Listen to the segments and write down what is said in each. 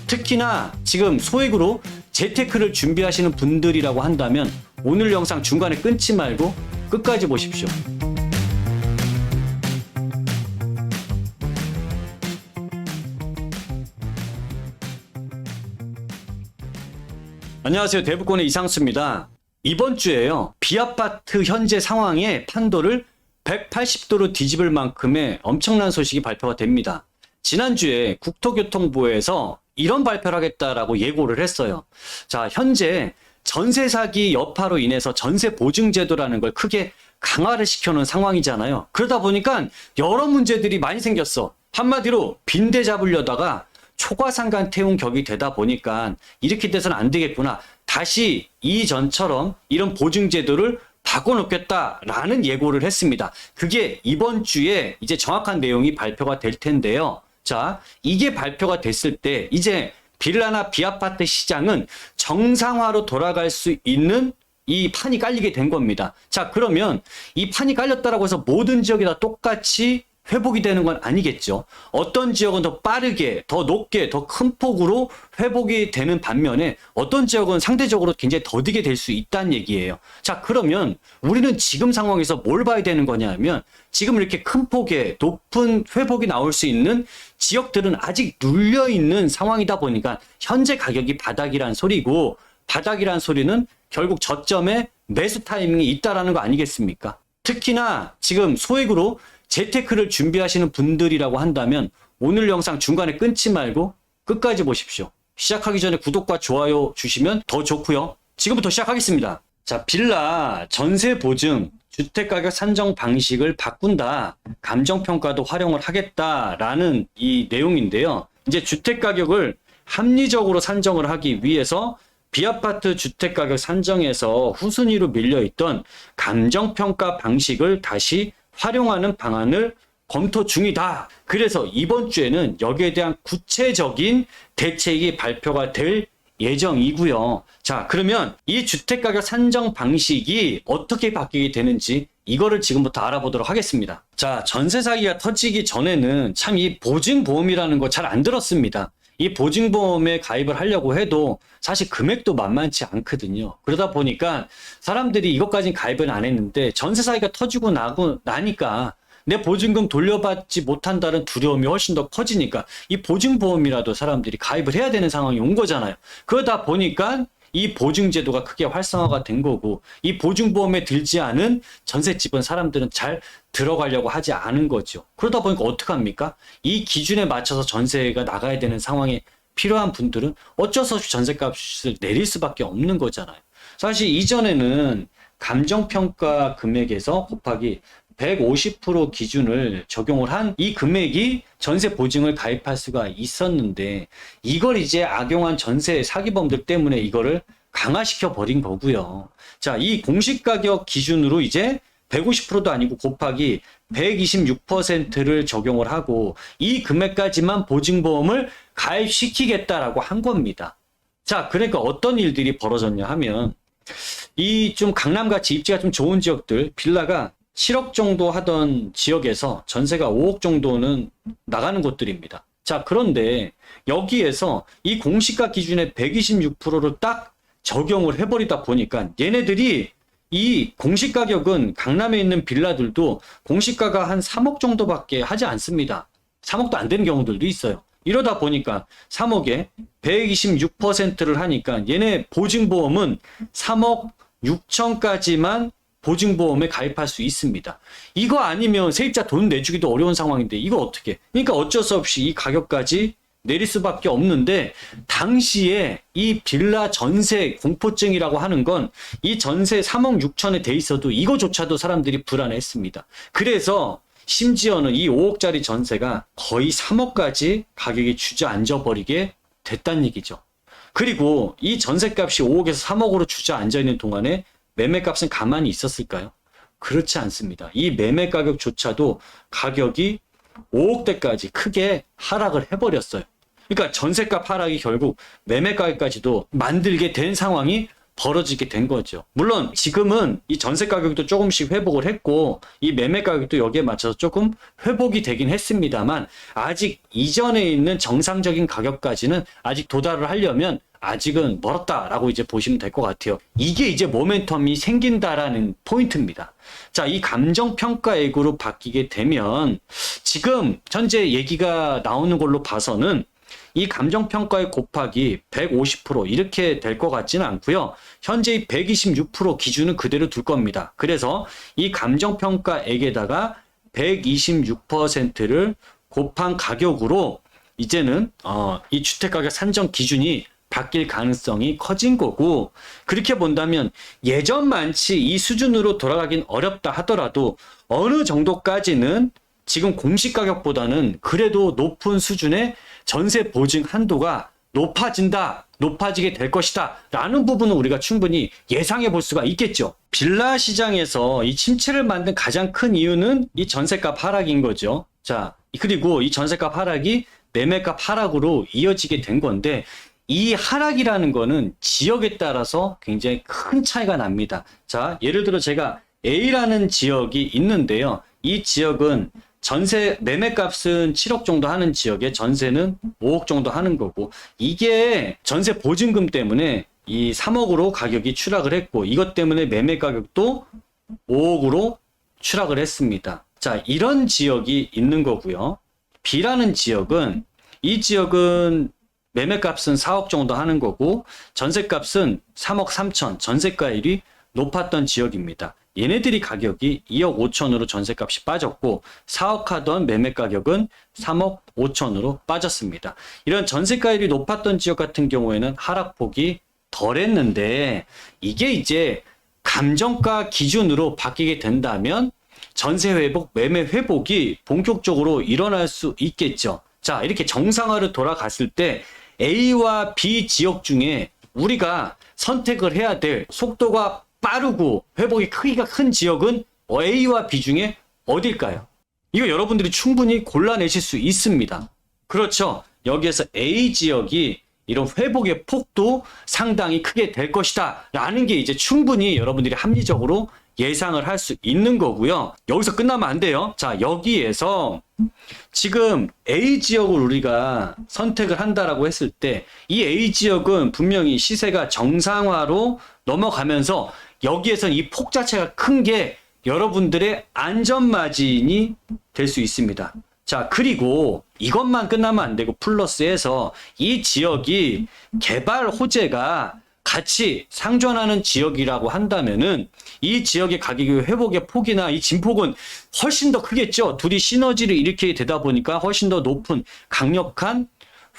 특히나 지금 소액으로 재테크를 준비하시는 분들이라고 한다면 오늘 영상 중간에 끊지 말고 끝까지 보십시오. 안녕하세요. 대부권의 이상수입니다. 이번 주에요. B아파트 현재 상황의 판도를 180도로 뒤집을 만큼의 엄청난 소식이 발표가 됩니다. 지난주에 국토교통부에서 이런 발표를 하겠다라고 예고를 했어요. 자, 현재 전세 사기 여파로 인해서 전세 보증 제도라는 걸 크게 강화를 시켜놓은 상황이잖아요. 그러다 보니까 여러 문제들이 많이 생겼어. 한마디로 빈대 잡으려다가 초과상간 태운 격이 되다 보니까 이렇게 돼서는 안 되겠구나. 다시 이전처럼 이런 보증 제도를 바꿔놓겠다라는 예고를 했습니다. 그게 이번 주에 이제 정확한 내용이 발표가 될 텐데요. 자, 이게 발표가 됐을 때 이제 빌라나 비아파트 시장은 정상화로 돌아갈 수 있는 이 판이 깔리게 된 겁니다. 자, 그러면 이 판이 깔렸다라고 해서 모든 지역이 다 똑같이 회복이 되는 건 아니겠죠. 어떤 지역은 더 빠르게, 더 높게, 더 큰 폭으로 회복이 되는 반면에 어떤 지역은 상대적으로 굉장히 더디게 될 수 있다는 얘기예요. 자, 그러면 우리는 지금 상황에서 뭘 봐야 되는 거냐 하면 지금 이렇게 큰 폭의 높은 회복이 나올 수 있는 지역들은 아직 눌려있는 상황이다 보니까 현재 가격이 바닥이란 소리고, 바닥이란 소리는 결국 저점에 매수 타이밍이 있다라는 거 아니겠습니까? 특히나 지금 소액으로 재테크를 준비하시는 분들이라고 한다면 오늘 영상 중간에 끊지 말고 끝까지 보십시오. 시작하기 전에 구독과 좋아요 주시면 더 좋고요. 지금부터 시작하겠습니다. 자, 빌라 전세 보증 주택가격 산정 방식을 바꾼다. 감정평가도 활용을 하겠다라는 이 내용인데요. 이제 주택가격을 합리적으로 산정을 하기 위해서 비아파트 주택가격 산정에서 후순위로 밀려있던 감정평가 방식을 다시 활용하는 방안을 검토 중이다. 그래서 이번 주에는 여기에 대한 구체적인 대책이 발표가 될 예정이고요. 자, 그러면 이 주택가격 산정 방식이 어떻게 바뀌게 되는지 이거를 지금부터 알아보도록 하겠습니다. 자, 전세 사기가 터지기 전에는 참 이 보증보험이라는 거 잘 안 들었습니다. 이 보증보험에 가입을 하려고 해도 사실 금액도 만만치 않거든요. 그러다 보니까 사람들이 이것까지는 가입은 안 했는데 전세 사기가 터지고 나니까 내 보증금 돌려받지 못한다는 두려움이 훨씬 더 커지니까 이 보증보험이라도 사람들이 가입을 해야 되는 상황이 온 거잖아요. 그러다 보니까 이 보증제도가 크게 활성화가 된 거고, 이 보증보험에 들지 않은 전셋집은 사람들은 잘 들어가려고 하지 않은 거죠. 그러다 보니까 어떡합니까? 이 기준에 맞춰서 전세가 나가야 되는 상황에 필요한 분들은 어쩔 수 없이 전세값을 내릴 수밖에 없는 거잖아요. 사실 이전에는 감정평가 금액에서 곱하기 150% 기준을 적용을 한 이 금액이 전세 보증을 가입할 수가 있었는데, 이걸 이제 악용한 전세 사기범들 때문에 이거를 강화시켜 버린 거고요. 자, 이 공시가격 기준으로 이제 150%도 아니고 곱하기 126%를 적용을 하고 이 금액까지만 보증보험을 가입시키겠다라고 한 겁니다. 자, 그러니까 어떤 일들이 벌어졌냐 하면 이 좀 강남같이 입지가 좀 좋은 지역들, 빌라가 7억 정도 하던 지역에서 전세가 5억 정도는 나가는 곳들입니다. 자, 그런데 여기에서 이 공시가 기준의 126%를 딱 적용을 해버리다 보니까 얘네들이 이 공시가격은 강남에 있는 빌라들도 공시가가 한 3억 정도밖에 하지 않습니다. 3억도 안 되는 경우들도 있어요. 이러다 보니까 3억에 126%를 하니까 얘네 보증보험은 3억 6천까지만 보증보험에 가입할 수 있습니다. 이거 아니면 세입자 돈 내주기도 어려운 상황인데 이거 어떻게? 그러니까 어쩔 수 없이 이 가격까지 내릴 수밖에 없는데, 당시에 이 빌라 전세 공포증이라고 하는 건 이 전세 3억 6천에 돼 있어도 이거조차도 사람들이 불안했습니다. 그래서 심지어는 이 5억짜리 전세가 거의 3억까지 가격이 주저앉아 버리게 됐다는 얘기죠. 그리고 이 전세값이 5억에서 3억으로 주저앉아 있는 동안에 매매값은 가만히 있었을까요? 그렇지 않습니다. 이 매매 가격조차도 가격이 5억대까지 크게 하락을 해버렸어요. 그러니까 전세값 하락이 결국 매매 가격까지도 만들게 된 상황이 벌어지게 된 거죠. 물론 지금은 이 전세 가격도 조금씩 회복을 했고 이 매매 가격도 여기에 맞춰서 조금 회복이 되긴 했습니다만 아직 이전에 있는 정상적인 가격까지는 아직 도달을 하려면 아직은 멀었다라고 이제 보시면 될 것 같아요. 이게 이제 모멘텀이 생긴다라는 포인트입니다. 자, 이 감정평가액으로 바뀌게 되면 지금 현재 얘기가 나오는 걸로 봐서는 이 감정평가액 곱하기 150% 이렇게 될 것 같지는 않고요. 현재 이 126% 기준은 그대로 둘 겁니다. 그래서 이 감정평가액에다가 126%를 곱한 가격으로 이제는 이 주택가격 산정 기준이 바뀔 가능성이 커진 거고, 그렇게 본다면 예전만치 이 수준으로 돌아가긴 어렵다 하더라도 어느 정도까지는 지금 공시가격보다는 그래도 높은 수준의 전세 보증 한도가 높아지게 될 것이다 라는 부분은 우리가 충분히 예상해 볼 수가 있겠죠. 빌라 시장에서 이 침체를 만든 가장 큰 이유는 이 전세값 하락인 거죠. 자, 그리고 이 전세값 하락이 매매값 하락으로 이어지게 된 건데, 이 하락이라는 거는 지역에 따라서 굉장히 큰 차이가 납니다. 자, 예를 들어 제가 A라는 지역이 있는데요. 이 지역은 전세 매매값은 7억 정도 하는 지역에 전세는 5억 정도 하는 거고, 이게 전세 보증금 때문에 이 3억으로 가격이 추락을 했고, 이것 때문에 매매 가격도 5억으로 추락을 했습니다. 자, 이런 지역이 있는 거고요. B라는 지역은, 이 지역은 매매값은 4억 정도 하는 거고 전세값은 3억 3천, 전세가율이 높았던 지역입니다. 얘네들이 가격이 2억 5천으로 전세값이 빠졌고 4억 하던 매매 가격은 3억 5천으로 빠졌습니다. 이런 전세가율이 높았던 지역 같은 경우에는 하락폭이 덜했는데, 이게 이제 감정가 기준으로 바뀌게 된다면 전세 회복, 매매 회복이 본격적으로 일어날 수 있겠죠. 자, 이렇게 정상화로 돌아갔을 때 A와 B 지역 중에 우리가 선택을 해야 될 속도가 빠르고 회복이 크기가 큰 지역은 A와 B 중에 어딜까요? 이거 여러분들이 충분히 골라내실 수 있습니다. 그렇죠. 여기에서 A 지역이 이런 회복의 폭도 상당히 크게 될 것이다 라는 게 이제 충분히 여러분들이 합리적으로 예상을 할 수 있는 거고요. 여기서 끝나면 안 돼요. 자, 여기에서 지금 A 지역을 우리가 선택을 한다라고 했을 때 이 A 지역은 분명히 시세가 정상화로 넘어가면서 여기에서 이 폭 자체가 큰 게 여러분들의 안전마진이 될 수 있습니다. 자, 그리고 이것만 끝나면 안 되고 플러스해서 이 지역이 개발 호재가 같이 상존하는 지역이라고 한다면은 이 지역의 가격의 회복의 폭이나 이 진폭은 훨씬 더 크겠죠. 둘이 시너지를 일으키게 되다 보니까 훨씬 더 높은 강력한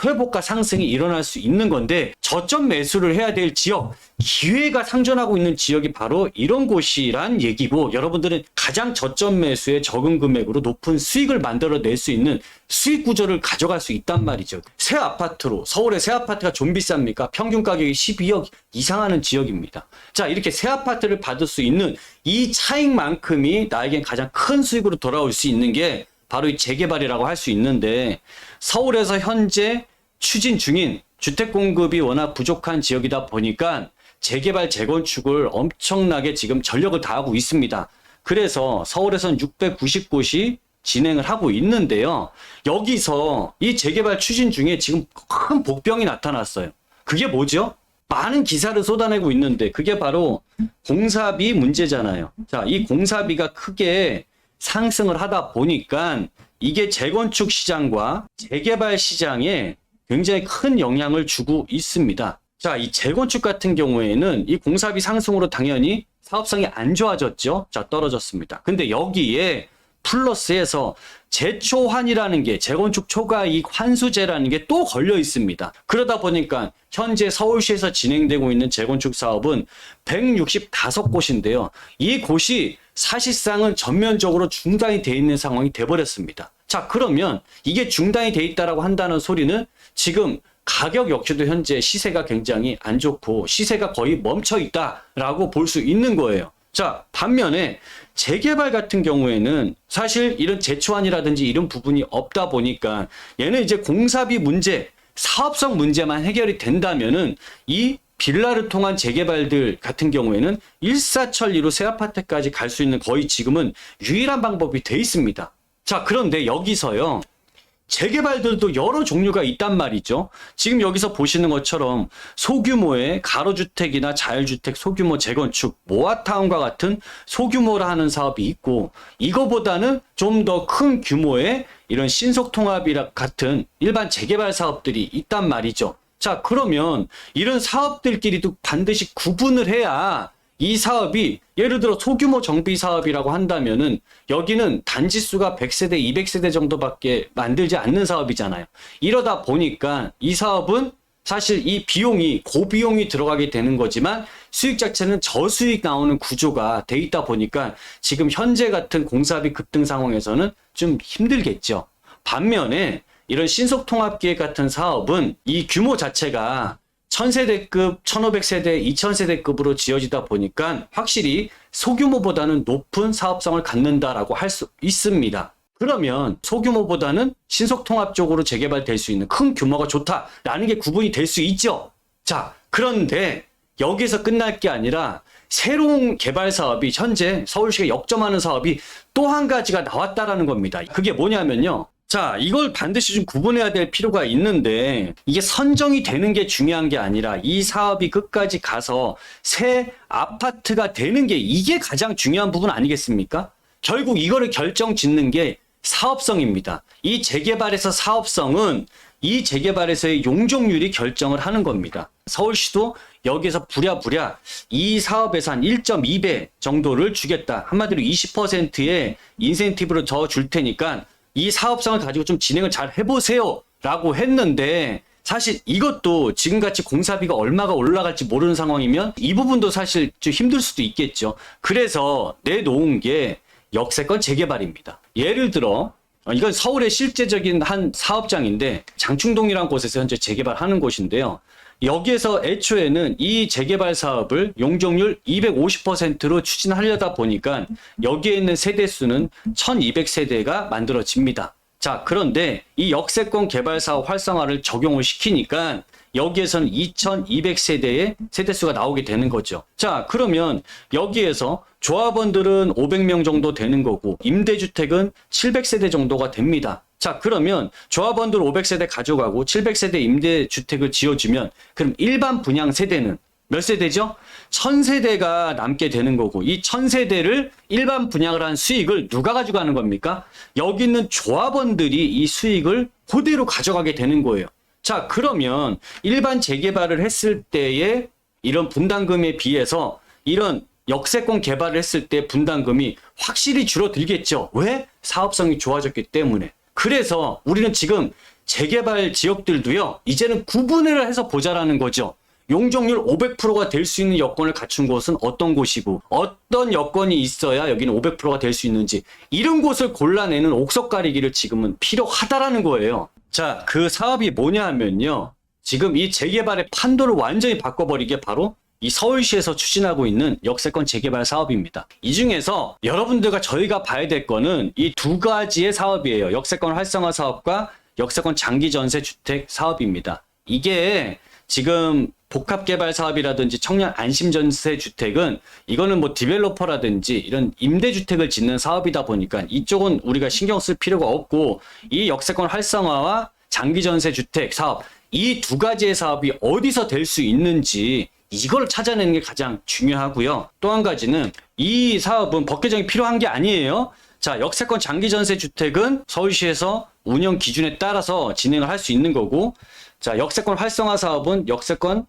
회복과 상승이 일어날 수 있는 건데, 저점 매수를 해야 될 지역, 기회가 상존하고 있는 지역이 바로 이런 곳이란 얘기고, 여러분들은 가장 저점 매수의 적은 금액으로 높은 수익을 만들어낼 수 있는 수익 구조를 가져갈 수 있단 말이죠. 새 아파트로, 서울의 새 아파트가 좀 비쌉니까? 평균 가격이 12억 이상 하는 지역입니다. 자, 이렇게 새 아파트를 받을 수 있는 이 차익만큼이 나에겐 가장 큰 수익으로 돌아올 수 있는 게 바로 이 재개발이라고 할 수 있는데, 서울에서 현재 추진 중인 주택 공급이 워낙 부족한 지역이다 보니까 재개발 재건축을 엄청나게 지금 전력을 다하고 있습니다. 그래서 서울에선 690곳이 진행을 하고 있는데요. 여기서 이 재개발 추진 중에 지금 큰 복병이 나타났어요. 그게 뭐죠? 많은 기사를 쏟아내고 있는데 그게 바로 공사비 문제잖아요. 자, 이 공사비가 크게 상승을 하다 보니까 이게 재건축 시장과 재개발 시장에 굉장히 큰 영향을 주고 있습니다. 자, 이 재건축 같은 경우에는 이 공사비 상승으로 당연히 사업성이 안 좋아졌죠. 자, 떨어졌습니다. 근데 여기에 플러스해서 재초환이라는 게, 재건축 초과이익 환수제라는 게 또 걸려 있습니다. 그러다 보니까 현재 서울시에서 진행되고 있는 재건축 사업은 165곳인데요. 이 곳이 사실상은 전면적으로 중단이 돼 있는 상황이 돼버렸습니다. 자, 그러면 이게 중단이 돼 있다라고 한다는 소리는 지금 가격 역시도 현재 시세가 굉장히 안 좋고 시세가 거의 멈춰 있다라고 볼 수 있는 거예요. 자, 반면에 재개발 같은 경우에는 사실 이런 재초안이라든지 이런 부분이 없다 보니까 얘는 이제 공사비 문제, 사업성 문제만 해결이 된다면은 이 빌라를 통한 재개발들 같은 경우에는 일사천리로 새 아파트까지 갈 수 있는 거의 지금은 유일한 방법이 돼 있습니다. 자, 그런데 여기서요. 재개발들도 여러 종류가 있단 말이죠. 지금 여기서 보시는 것처럼 소규모의 가로주택이나 자율주택 소규모 재건축, 모아타운과 같은 소규모라 하는 사업이 있고, 이거보다는 좀 더 큰 규모의 이런 신속통합이라 같은 일반 재개발 사업들이 있단 말이죠. 자, 그러면 이런 사업들끼리도 반드시 구분을 해야 이 사업이 예를 들어 소규모 정비 사업이라고 한다면은 여기는 단지 수가 100세대, 200세대 정도밖에 만들지 않는 사업이잖아요. 이러다 보니까 이 사업은 사실 이 비용이 고비용이 들어가게 되는 거지만 수익 자체는 저수익 나오는 구조가 돼 있다 보니까 지금 현재 같은 공사비 급등 상황에서는 좀 힘들겠죠. 반면에 이런 신속통합기획 같은 사업은 이 규모 자체가 1000세대급, 1500세대, 2000세대급으로 지어지다 보니까 확실히 소규모보다는 높은 사업성을 갖는다라고 할 수 있습니다. 그러면 소규모보다는 신속통합 쪽으로 재개발될 수 있는 큰 규모가 좋다라는 게 구분이 될 수 있죠. 자, 그런데 여기서 끝날 게 아니라 새로운 개발 사업이 현재 서울시가 역점하는 사업이 또 한 가지가 나왔다라는 겁니다. 그게 뭐냐면요. 자, 이걸 반드시 좀 구분해야 될 필요가 있는데 이게 선정이 되는 게 중요한 게 아니라 이 사업이 끝까지 가서 새 아파트가 되는 게 이게 가장 중요한 부분 아니겠습니까? 결국 이거를 결정 짓는 게 사업성입니다. 이 재개발에서 사업성은 이 재개발에서의 용적률이 결정을 하는 겁니다. 서울시도 여기서 부랴부랴 이 사업에서 한 1.2배 정도를 주겠다. 한마디로 20%의 인센티브를 더 줄 테니까 이 사업성을 가지고 좀 진행을 잘 해보세요 라고 했는데, 사실 이것도 지금같이 공사비가 얼마가 올라갈지 모르는 상황이면 이 부분도 사실 좀 힘들 수도 있겠죠. 그래서 내놓은 게 역세권 재개발입니다. 예를 들어 이건 서울의 실제적인 한 사업장인데 장충동이라는 곳에서 현재 재개발하는 곳인데요. 여기에서 애초에는 이 재개발 사업을 용적률 250%로 추진하려다 보니까 여기에 있는 세대수는 1200세대가 만들어집니다. 자, 그런데 이 역세권 개발 사업 활성화를 적용을 시키니까 여기에서는 2200세대의 세대수가 나오게 되는 거죠. 자, 그러면 여기에서 조합원들은 500명 정도 되는 거고 임대주택은 700세대 정도가 됩니다. 자, 그러면 조합원들 500세대 가져가고 700세대 임대주택을 지어주면 그럼 일반 분양 세대는 몇 세대죠? 1000세대가 남게 되는 거고, 이 1000세대를 일반 분양을 한 수익을 누가 가져가는 겁니까? 여기 있는 조합원들이 이 수익을 그대로 가져가게 되는 거예요. 자, 그러면 일반 재개발을 했을 때의 이런 분담금에 비해서 이런 역세권 개발을 했을 때 분담금이 확실히 줄어들겠죠. 왜? 사업성이 좋아졌기 때문에. 그래서 우리는 지금 재개발 지역들도요, 이제는 구분을 해서 보자라는 거죠. 용적률 500%가 될 수 있는 여건을 갖춘 곳은 어떤 곳이고 어떤 여건이 있어야 여기는 500%가 될 수 있는지, 이런 곳을 골라내는 옥석 가리기를 지금은 필요하다라는 거예요. 자, 그 사업이 뭐냐 하면요, 지금 이 재개발의 판도를 완전히 바꿔버리게 바로 이 서울시에서 추진하고 있는 역세권 재개발 사업입니다. 이 중에서 여러분들과 저희가 봐야 될 거는 이 두 가지의 사업이에요. 역세권 활성화 사업과 역세권 장기전세 주택 사업입니다. 이게 지금 복합개발 사업이라든지 청년 안심전세 주택은 이거는 뭐 디벨로퍼라든지 이런 임대주택을 짓는 사업이다 보니까 이쪽은 우리가 신경 쓸 필요가 없고, 이 역세권 활성화와 장기전세 주택 사업, 이 두 가지의 사업이 어디서 될 수 있는지 이걸 찾아내는 게 가장 중요하고요. 또 한 가지는 이 사업은 법 개정이 필요한 게 아니에요. 자, 역세권 장기전세 주택은 서울시에서 운영 기준에 따라서 진행을 할 수 있는 거고, 자, 역세권 활성화 사업은 역세권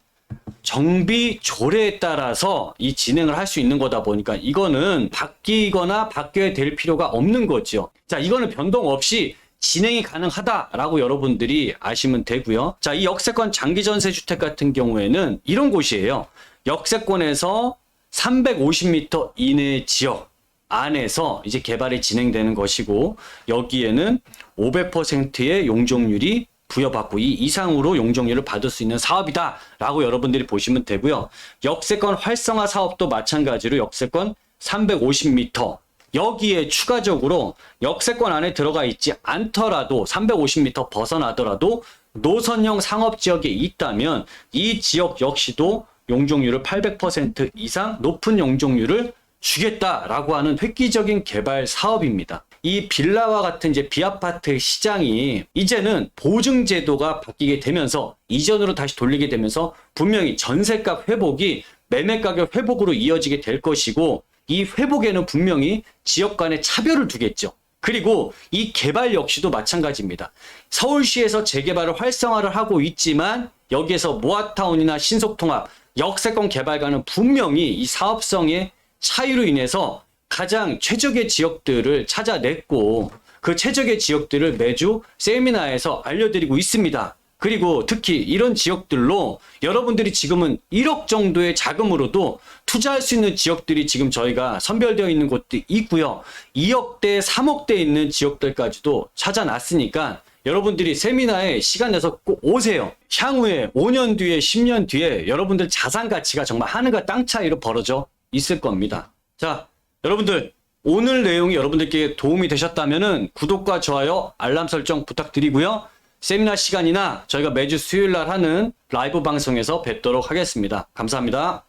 정비 조례에 따라서 이 진행을 할 수 있는 거다 보니까 이거는 바뀌거나 바뀌어야 될 필요가 없는 거죠. 자, 이거는 변동 없이 진행이 가능하다라고 여러분들이 아시면 되고요. 자, 이 역세권 장기전세 주택 같은 경우에는 이런 곳이에요. 역세권에서 350m 이내 지역 안에서 이제 개발이 진행되는 것이고, 여기에는 500%의 용적률이 부여받고 이 이상으로 용적률을 받을 수 있는 사업이다 라고 여러분들이 보시면 되고요. 역세권 활성화 사업도 마찬가지로 역세권 350m, 여기에 추가적으로 역세권 안에 들어가 있지 않더라도 350m 벗어나더라도 노선형 상업지역에 있다면 이 지역 역시도 용적률을 800% 이상 높은 용적률을 주겠다라고 하는 획기적인 개발 사업입니다. 이 빌라와 같은 이제 비아파트 시장이 이제는 보증 제도가 바뀌게 되면서 이전으로 다시 돌리게 되면서 분명히 전세값 회복이 매매 가격 회복으로 이어지게 될 것이고, 이 회복에는 분명히 지역 간의 차별을 두겠죠. 그리고 이 개발 역시도 마찬가지입니다. 서울시에서 재개발을 활성화를 하고 있지만 여기에서 모아타운이나 신속통합, 역세권 개발과는 분명히 이 사업성의 차이로 인해서 가장 최적의 지역들을 찾아냈고, 그 최적의 지역들을 매주 세미나에서 알려드리고 있습니다. 그리고 특히 이런 지역들로 여러분들이 지금은 1억 정도의 자금으로도 투자할 수 있는 지역들이 지금 저희가 선별되어 있는 곳도 있고요. 2억대, 3억대 있는 지역들까지도 찾아놨으니까 여러분들이 세미나에 시간 내서 꼭 오세요. 향후에 5년 뒤에 10년 뒤에 여러분들 자산 가치가 정말 하늘과 땅 차이로 벌어져 있을 겁니다. 자, 여러분들 오늘 내용이 여러분들께 도움이 되셨다면 구독과 좋아요, 알람 설정 부탁드리고요. 세미나 시간이나 저희가 매주 수요일 날 하는 라이브 방송에서 뵙도록 하겠습니다. 감사합니다.